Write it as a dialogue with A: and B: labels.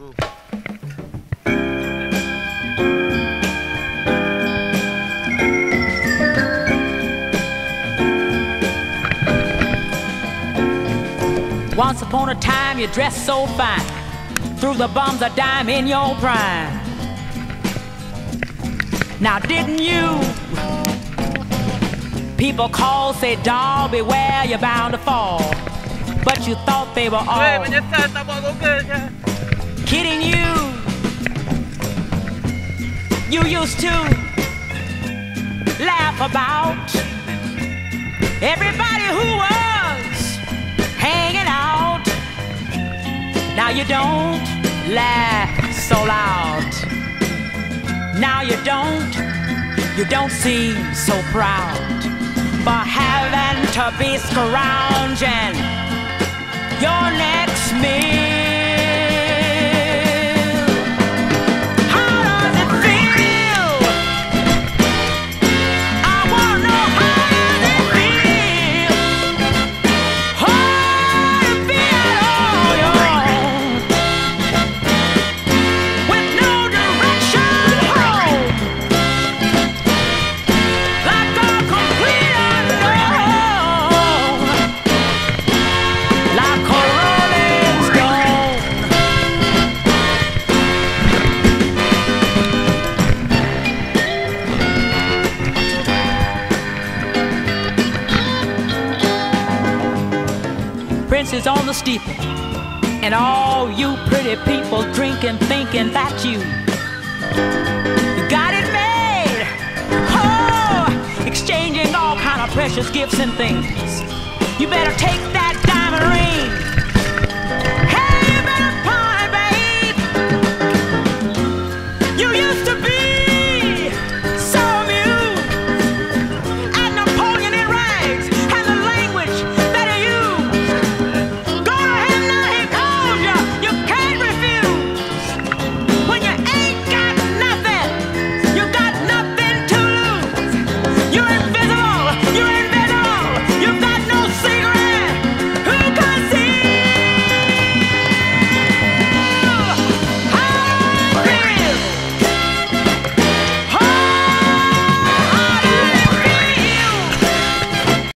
A: go.
B: Once upon a time you dressed so fine, threw the bums a dime in your prime. Now didn't you? People call, say, dawg, beware, you're bound to fall. But you thought they were all kidding you. You used to laugh about everybody who was hanging out. Now you don't laugh so loud. Now you don't seem so proud for having to be scrounging your next meal. How does it feel? I wanna know, how does it feel? Oh, to be on your own with no direction home, like a complete unknown, like a rolling stone. Prince is on the steeple, and all you pretty people drinking, thinking that you got it made. Oh, exchanging all kind of precious gifts and things. You better take that diamond ring